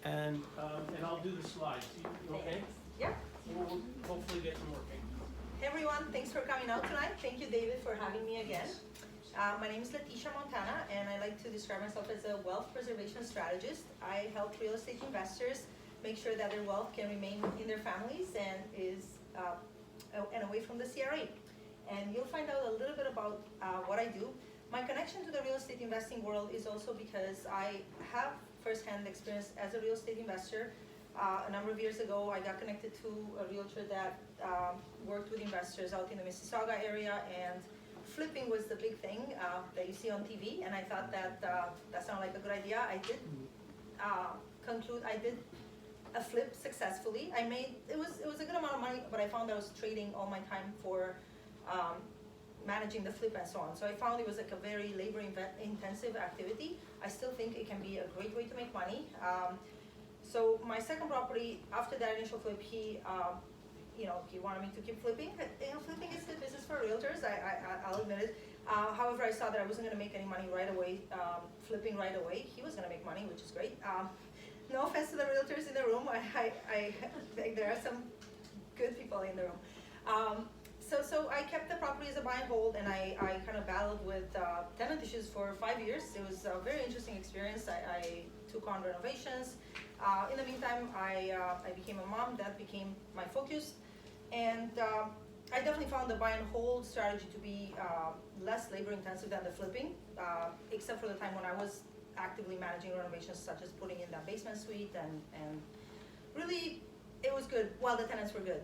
And I'll do the slides. You okay? Yeah. We'll hopefully get them working. Hey everyone, thanks for coming out tonight. Thank you, David, for having me again. My name is Letitia, and I like to describe myself as a wealth preservation strategist. I help real estate investors make sure that their wealth can remain in their families and is and away from the CRA. And you'll find out a little bit about what I do. My connection to the real estate investing world is also because I have firsthand experience as a real estate investor. A number of years ago, I got connected to a realtor that worked with investors out in the Mississauga area, and flipping was the big thing that you see on TV, and I thought that that sounded like a good idea. I did I did a flip successfully. It was a good amount of money, but I found I was trading all my time for managing the flip and so on. So I found it was like a very labor-intensive activity. I still think it can be a great way to make money. So my second property, after that initial flip, he wanted me to keep flipping. Flipping is good business for realtors, I'll admit it. However, I saw that I wasn't going to make any money right away, flipping right away. He was going to make money, which is great. No offense to the realtors in the room. I think there are some good people in the room. So I kept the property as a buy and hold, and I kind of battled with tenant issues for 5 years. It was a very interesting experience. I took on renovations. In the meantime, I became a mom. That became my focus. And I definitely found the buy and hold strategy to be less labor intensive than the flipping, except for the time when I was actively managing renovations, such as putting in that basement suite, and really it was good while the tenants were good.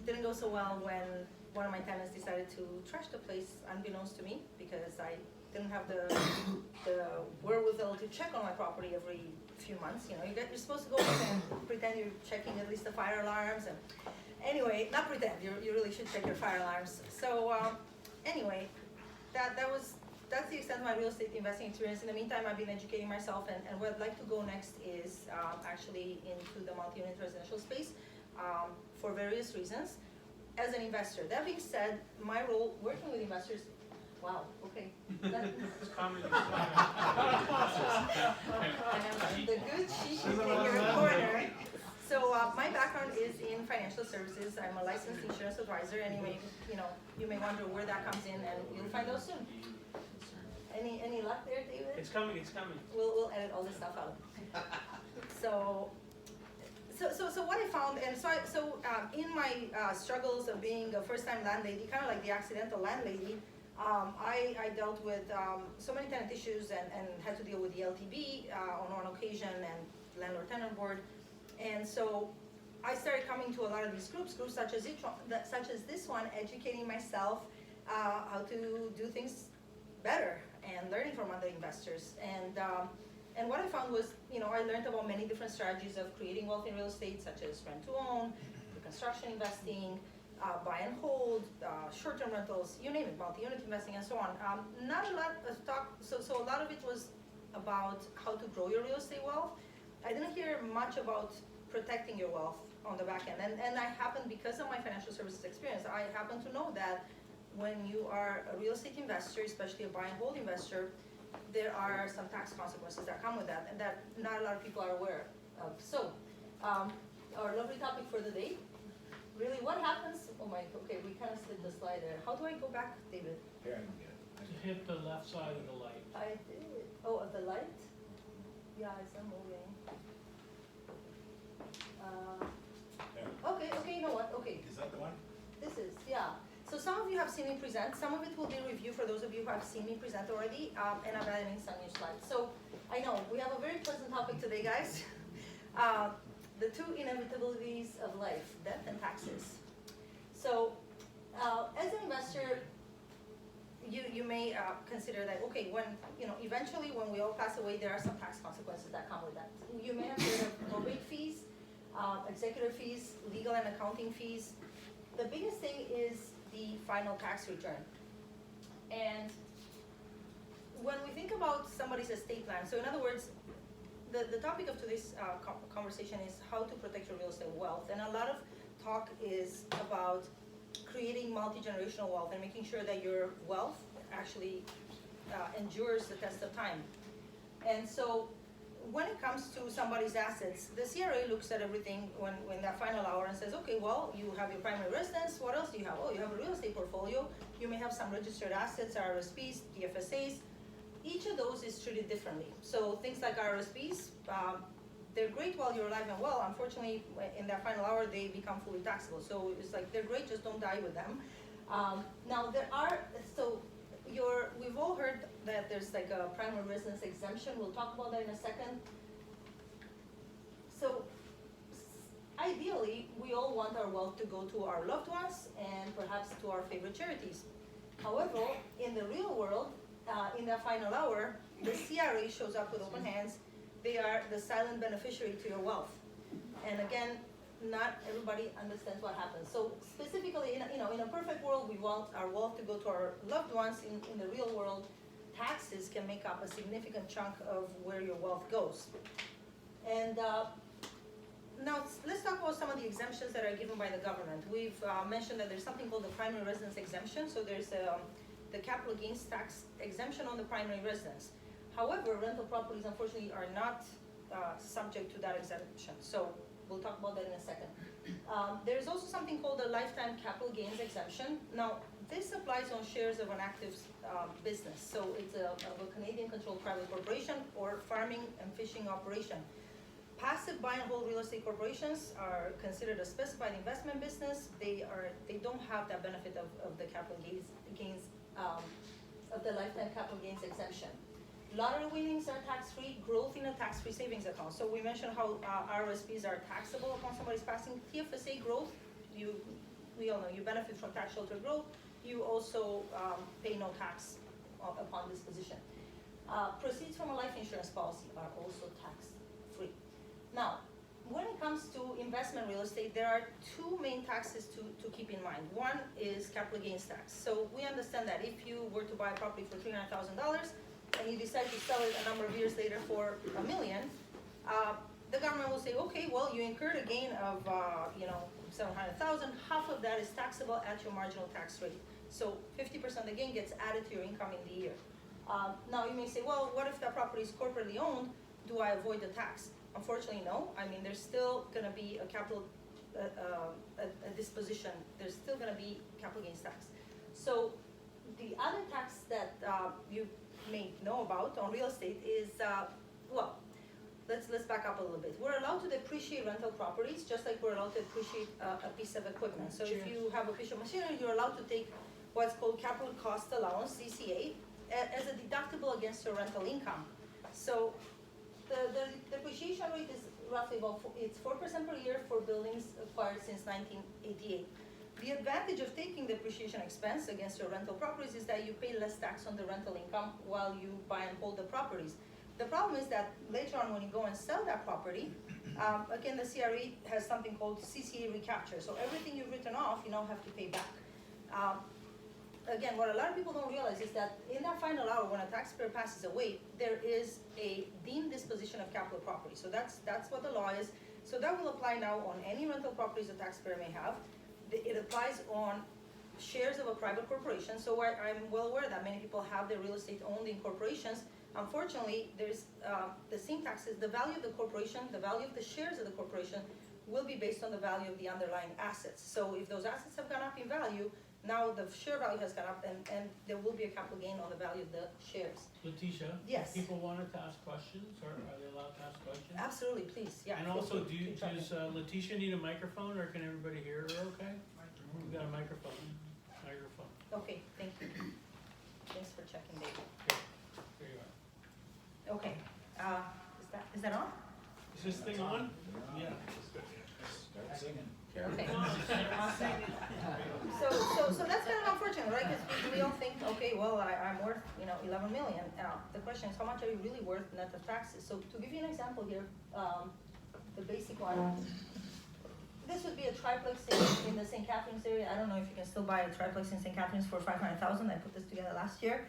Didn't go so well when one of my tenants decided to trash the place unbeknownst to me, because I didn't have the wherewithal to check on my property every few months. You know, you're supposed to go in and pretend you're checking at least the fire alarms, and anyway, not pretend, you really should check your fire alarms. So anyway, that's the extent of my real estate investing experience. In the meantime, I've been educating myself, and where I'd like to go next is actually into the multi-unit residential space for various reasons as an investor. That being said, my role working with investors, wow, okay. It's comedy. I am the good shishi in your corner. So my background is in financial services. I'm a licensed insurance advisor. Anyway, you may wonder where that comes in, and you'll find out soon. Any luck there, David? It's coming, it's coming. We'll edit all this stuff out. So what I found, and in my struggles of being a first-time landlady, kind of like the accidental landlady, I dealt with so many tenant issues and had to deal with the LTB on one occasion, and landlord-tenant board. And so I started coming to a lot of these groups such as this one, educating myself how to do things better and learning from other investors. And what I found was, I learned about many different strategies of creating wealth in real estate, such as rent to own, construction investing, buy and hold, short-term rentals, you name it, multi-unit investing, and so on. Not a lot of talk, so a lot of it was about how to grow your real estate wealth. I didn't hear much about protecting your wealth on the back end. And I happen, because of my financial services experience, I happen to know that when you are a real estate investor, especially a buy and hold investor, there are some tax consequences that come with that, and that not a lot of people are aware of. So, our lovely topic for the day, really what happens, okay, we kind of slid the slide there. How do I go back, David? Here, I can get it. To hit the left side of the light. I did. Oh, of the light? Yeah, it's moving. Okay, you know what, okay. Is that the one? This is, yeah. So some of you have seen me present. Some of it will be review for those of you who have seen me present already, and I'm adding some new slides. So I know we have a very pleasant topic today, guys. The two inevitabilities of life: death and taxes. So as an investor, you may consider that, okay, when eventually when we all pass away, there are some tax consequences that come with that. You may have heard of probate fees, executor fees, legal and accounting fees. The biggest thing is the final tax return. And when we think about somebody's estate plan, so in other words, the topic of today's conversation is how to protect your real estate wealth. And a lot of talk is about creating multi-generational wealth and making sure that your wealth actually endures the test of time. And so when it comes to somebody's assets, the CRA looks at everything when that final hour and says, okay, well, you have your primary residence, what else do you have? Oh, you have a real estate portfolio, you may have some registered assets, RSPs, DFSAs. Each of those is treated differently. So things like RSPs, they're great while you're alive and well. Unfortunately, in that final hour, they become fully taxable. So it's like, they're great, just don't die with them. Now there are, so we've all heard that there's like a primary residence exemption. We'll talk about that in a second. So ideally, we all want our wealth to go to our loved ones and perhaps to our favorite charities. However, in the real world, in that final hour, the CRA shows up with open hands. They are the silent beneficiary to your wealth. And again, not everybody understands what happens. So specifically, in a perfect world, we want our wealth to go to our loved ones. In the real world, taxes can make up a significant chunk of where your wealth goes. And now let's talk about some of the exemptions that are given by the government. We've mentioned that there's something called the primary residence exemption. So there's the capital gains tax exemption on the primary residence. However, rental properties unfortunately are not subject to that exemption. So we'll talk about that in a second. There's also something called the lifetime capital gains exemption. Now, this applies on shares of an active business. So it's of a Canadian-controlled private corporation or farming and fishing operation. Passive buy and hold real estate corporations are considered a specified investment business. They don't have that benefit of the capital gains of the lifetime capital gains exemption. Lottery winnings are tax-free, growth in a tax-free savings account. So we mentioned how RSPs are taxable upon somebody's passing. TFSA growth, we all know you benefit from tax shelter growth. You also pay no tax upon disposition. Proceeds from a life insurance policy are also tax-free. Now, when it comes to investment real estate, there are two main taxes to keep in mind. One is capital gains tax. So we understand that if you were to buy a property for $300,000, and you decide to sell it a number of years later for $1 million, the government will say, okay, well, you incurred a gain of, $700,000. Half of that is taxable at your marginal tax rate. So 50% of the gain gets added to your income in the year. Now you may say, well, what if that property is corporately owned? Do I avoid the tax? Unfortunately, no. I mean, there's still going to be a capital a disposition. There's still going to be capital gains tax. So the other tax that you may know about on real estate is, let's back up a little bit. We're allowed to depreciate rental properties just like we're allowed to depreciate a piece of equipment. So if you have a piece of machinery, you're allowed to take what's called capital cost allowance, CCA, as a deductible against your rental income. So the depreciation rate is roughly it's 4% per year for buildings acquired since 1988. The advantage of taking depreciation expense against your rental properties is that you pay less tax on the rental income while you buy and hold the properties. The problem is that later on when you go and sell that property, again, the CRE has something called CCA recapture. So everything you've written off, you now have to pay back. Again, what a lot of people don't realize is that in that final hour, when a taxpayer passes away, there is a deemed disposition of capital property. So that's what the law is. So that will apply now on any rental properties a taxpayer may have. It applies on shares of a private corporation. So I'm well aware that many people have their real estate owned in corporations. Unfortunately, there's the same taxes. The value of the corporation, the value of the shares of the corporation will be based on the value of the underlying assets. So if those assets have gone up in value, now the share value has gone up and there will be a capital gain on the value of the shares. Letitia? Yes. If people wanted to ask questions, or are they allowed to ask questions? Absolutely, please, yeah. And also, does Letitia need a microphone, or can everybody hear her okay? We've got a microphone. Okay, thank you. Thanks for checking, David. Here you are. Okay, is that on? Is this thing on? Yeah. Start singing. Okay, awesome. So that's kind of unfortunate, right? Because we all think, okay, well, I'm worth, 11 million. The question is, how much are you really worth net of taxes? So to give you an example here, the basic one, this would be a triplex in the St. Catharines area. I don't know if you can still buy a triplex in St. Catharines for $500,000. I put this together last year.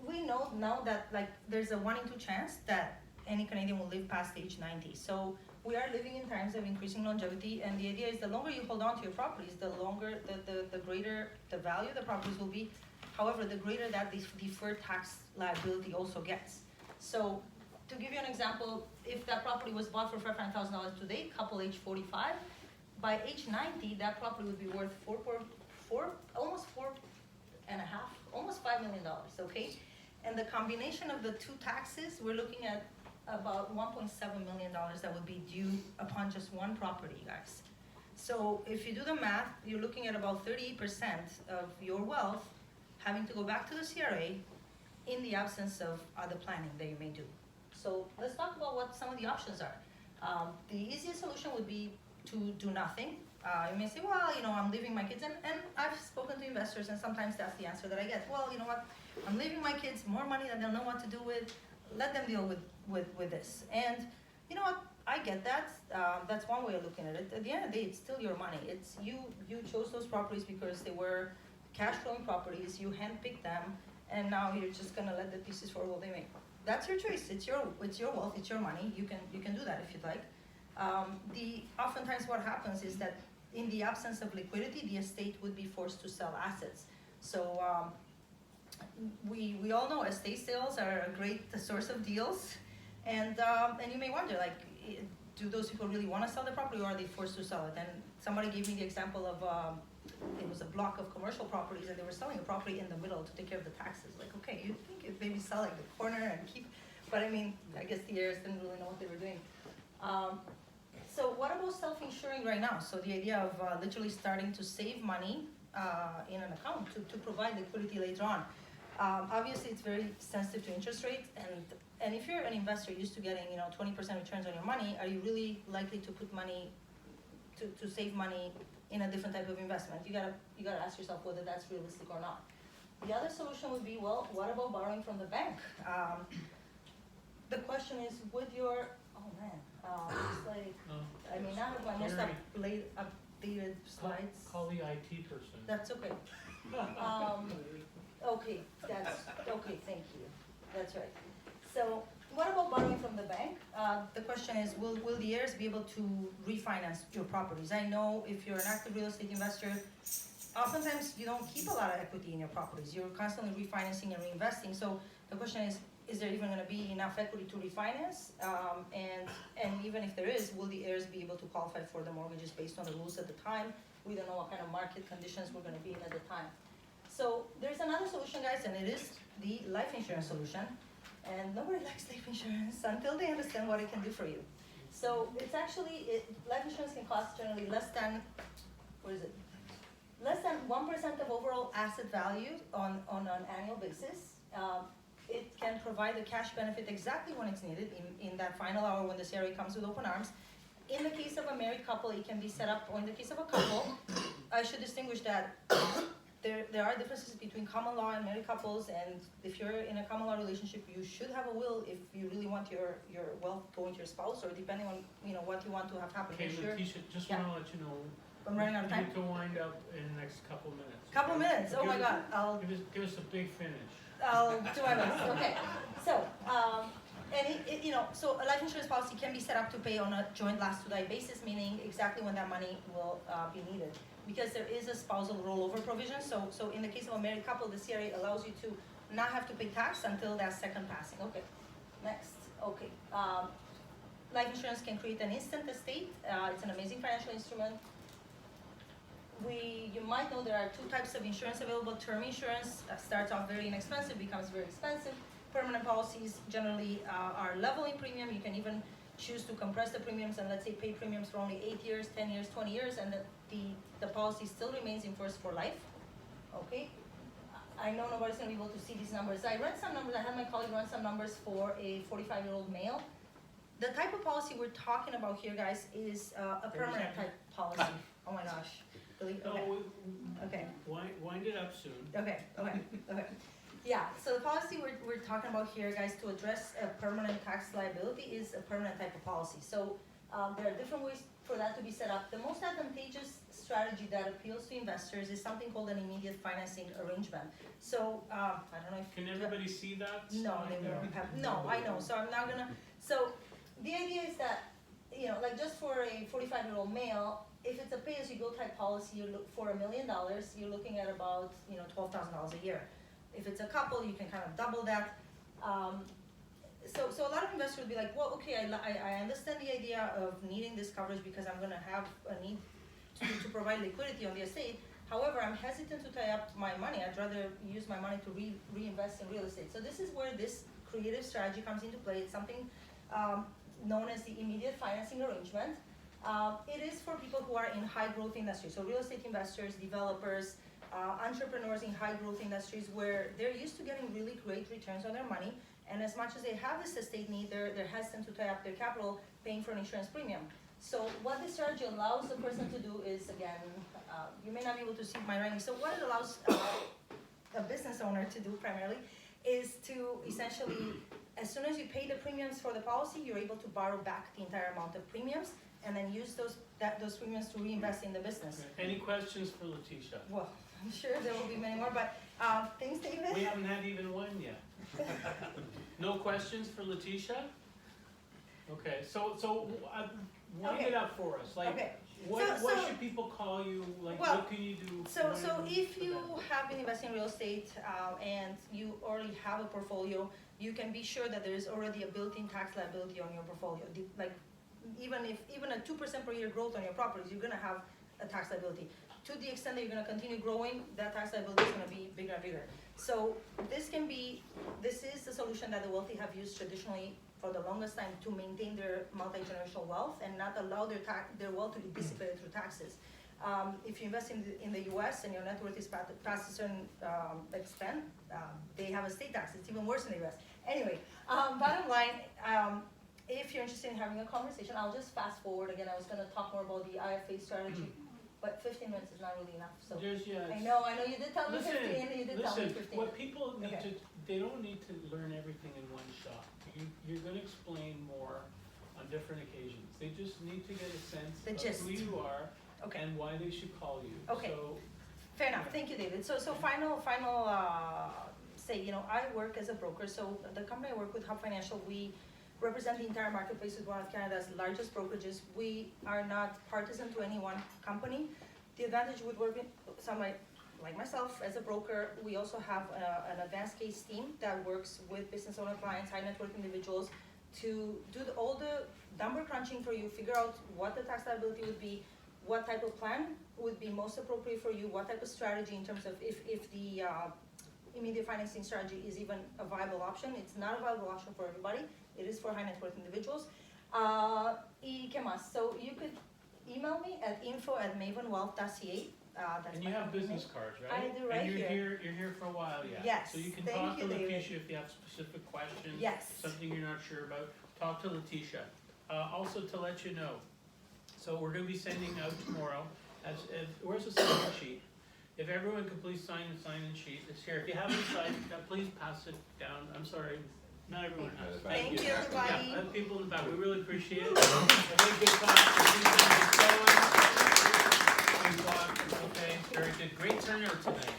We know now that there's a 1 in 2 chance that any Canadian will live past age 90. So we are living in times of increasing longevity, and the idea is the longer you hold on to your properties, the longer, the greater the value of the properties will be. However, the greater that this deferred tax liability also gets. So, to give you an example, if that property was bought for $500,000 today, couple age 45, by age 90, that property would be worth almost almost $5 million, okay? And the combination of the two taxes, we're looking at about $1.7 million that would be due upon just one property, guys. So if you do the math, you're looking at about 38% of your wealth having to go back to the CRA in the absence of other planning that you may do. So let's talk about what some of the options are. The easiest solution would be to do nothing. You may say, well, I'm leaving my kids, and I've spoken to investors, and sometimes that's the answer that I get. Well, you know what, I'm leaving my kids more money that they'll know what to do with, let them deal with this. And you know what, I get that. That's one way of looking at it. At the end of the day, it's still your money. It's you chose those properties because they were cash flowing properties, you handpicked them, and now you're just gonna let the pieces fall where they may. That's your choice. It's your wealth. It's your money. You can do that if you'd like. Oftentimes what happens is that in the absence of liquidity, the estate would be forced to sell assets. So we all know estate sales are a great source of deals, and you may wonder, like, do those people really want to sell the property, or are they forced to sell it? And somebody gave me the example of it was a block of commercial properties, and they were selling a property in the middle to take care of the taxes. Like, okay, you'd think if maybe sell like the corner and keep, but I mean, I guess the heirs didn't really know what they were doing. So what about self-insuring right now? So the idea of literally starting to save money in an account to provide liquidity later on. Obviously, it's very sensitive to interest rates, and if you're an investor used to getting 20% returns on your money, are you really likely to put money to save money in a different type of investment? You gotta ask yourself whether that's realistic or not. The other solution would be, well, what about borrowing from the bank? The question is, with your it's like, I may not have my most updated slides. Call the IT person. That's okay. Okay, thank you. That's right. So what about borrowing from the bank? The question is, will the heirs be able to refinance your properties? I know if you're an active real estate investor, oftentimes you don't keep a lot of equity in your properties. You're constantly refinancing and reinvesting. So the question is there even gonna be enough equity to refinance? And even if there is, will the heirs be able to qualify for the mortgages based on the rules at the time? We don't know what kind of market conditions we're gonna be in at the time. So there's another solution, guys, and it is the life insurance solution. And nobody likes life insurance until they understand what it can do for you. So it's actually, life insurance can cost generally less than 1% of overall asset value on an annual basis. It can provide a cash benefit exactly when it's needed in that final hour when the CRA comes with open arms. In the case of a married couple, it can be set up, or in the case of a couple, I should distinguish that there are differences between common law and married couples, and if you're in a common law relationship, you should have a will if you really want your wealth going to your spouse, or depending on what you want to have happen. Okay, Letitia, just Yeah. want to let you know. I'm running out of time. You need to wind up in the next couple minutes. Couple minutes. Oh my God. Give us a big finish. I'll do my best. Okay. So, so a life insurance policy can be set up to pay on a joint last to die basis, meaning exactly when that money will be needed. Because there is a spousal rollover provision. So in the case of a married couple, the CRA allows you to not have to pay tax until that second passing. Okay. Next. Okay. Life insurance can create an instant estate. It's an amazing financial instrument. You might know there are two types of insurance available. Term insurance starts off very inexpensive, becomes very expensive. Permanent policies generally are level in premium. You can even choose to compress the premiums and let's say pay premiums for only 8 years, 10 years, 20 years, and the policy still remains in force for life. Okay. I know nobody's gonna be able to see these numbers. I read some numbers. I had my colleague run some numbers for a 45-year-old male. The type of policy we're talking about here, guys, is a permanent type policy. Oh my gosh. Okay. Okay. Wind it up soon. Okay. Yeah, so the policy we're talking about here, guys, to address a permanent tax liability is a permanent type of policy. So there are different ways for that to be set up. The most advantageous strategy that appeals to investors is something called an immediate financing arrangement. So I don't know if Can everybody see that? No, they don't have. No, I know. So I'm not gonna. So the idea is that like just for a 45-year-old male, if it's a pay-as-you-go type policy, you look for $1 million, you're looking at about $12,000 a year. If it's a couple, you can kind of double that. So a lot of investors would be like, well, okay, I understand the idea of needing this coverage because I'm gonna have a need to provide liquidity on the estate. However, I'm hesitant to tie up my money. I'd rather use my money to reinvest in real estate. So this is where this creative strategy comes into play. It's something known as the immediate financing arrangement. It is for people who are in high growth industries. So real estate investors, developers, entrepreneurs in high growth industries where they're used to getting really great returns on their money. And as much as they have this estate need, they're hesitant to tie up their capital paying for an insurance premium. So what this strategy allows the person to do is, again, you may not be able to see my writing. So what it allows a business owner to do primarily is to essentially, as soon as you pay the premiums for the policy, you're able to borrow back the entire amount of premiums and then use those premiums to reinvest in the business. Okay. Any questions for Letitia? Well, I'm sure there will be many more, but thanks, David. We haven't had even one yet. No questions for Letitia? Okay, so wind Okay. it up for us. Like, Okay. what So- should people call you? Like, Well, what can you do? So when- if you have been investing in real estate and you already have a portfolio, you can be sure that there is already a built-in tax liability on your portfolio. Like even a 2% per year growth on your properties, you're gonna have a tax liability. To the extent that you're gonna continue growing, that tax liability is gonna be bigger and bigger. So this is the solution that the wealthy have used traditionally for the longest time to maintain their multi-generational wealth and not allow their wealth to be dissipated through taxes. If you invest in the US and your net worth is past a certain extent, they have a state tax. It's even worse in the US. Anyway, bottom line, if you're interested in having a conversation, I'll just fast forward. Again, I was gonna talk more about the IFA strategy, but 15 minutes is not really enough, so. I know you did tell me 15, you did tell me 15. What people need Okay. they don't need to learn everything in one shot. You're gonna explain more on different occasions. They just need to get a sense The of gist. who you are Okay. and why they should call you. Okay. So, Fair enough, thank you, David. So final, say, I work as a broker, so the company I work with, Hub Financial, we represent the entire marketplace with one of Canada's largest brokerages. We are not partisan to any one company. The advantage with working somebody like myself as a broker, we also have an advanced case team that works with business owner clients, high net worth individuals, to do all the number crunching for you, figure out what the tax liability would be, what type of plan would be most appropriate for you, what type of strategy in terms of if the immediate financing strategy is even a viable option. It's not a viable option for everybody. It is for high net worth individuals. ¿Y qué más? So you could email me at info@mavenwealth.ca. That's and my you have company business name. cards, right? I do right and you're here. You're here for a while, yeah. Yes, So you can thank talk you, to David. Letitia if you have specific questions. Yes. Something you're not sure about. Talk to Letitia. Also to let you know, so we're going to be sending out tomorrow. Where's the sign-in sheet? If everyone could please sign the sign-in sheet, it's here. If you haven't signed, please pass it down. I'm sorry, not everyone has. Thank you, everybody. Yeah, people in the back, we really appreciate it. I think good talk. Okay, very good. Great turnout tonight.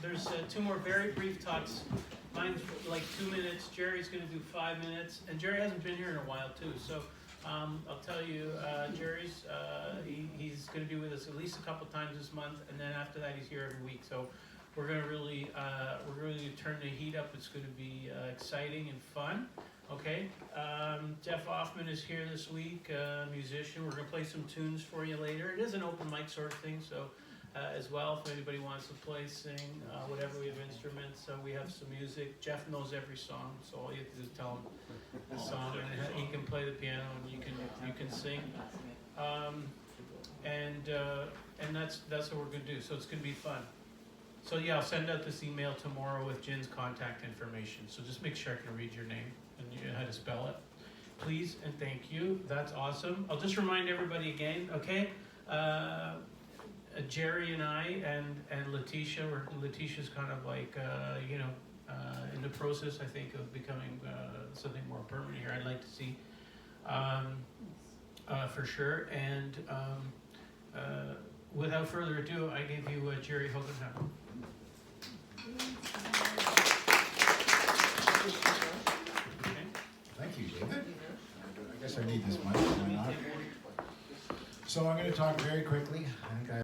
There's two more very brief talks. Mine's like 2 minutes. Jerry's going to do 5 minutes, and Jerry hasn't been here in a while too. So I'll tell you, Jerry's he's going to be with us at least a couple times this month, and then after that he's here every week. So we're going to really turn the heat up. It's going to be exciting and fun. Okay, Jeff Hoffman is here this week, musician. We're going to play some tunes for you later. It is an open mic sort of thing, so as well, if anybody wants to play, sing, whatever, we have instruments. So we have some music. Jeff knows every song, so all you have to do is tell him the song, and he can play the piano, and you can sing. And that's what we're going to do. So it's going to be fun. So yeah, I'll send out this email tomorrow with Jin's contact information. So just make sure I can read your name and how to spell it, please, and thank you. That's awesome. I'll just remind everybody again, okay? Jerry and I and Letitia, Letitia's kind of like in the process, I think, of becoming something more permanent here. I'd like to see, for sure. And without further ado, I give you Jerry Hogenheimer. Thank you, David. I guess I need this mic. So I'm going to talk very quickly. I think I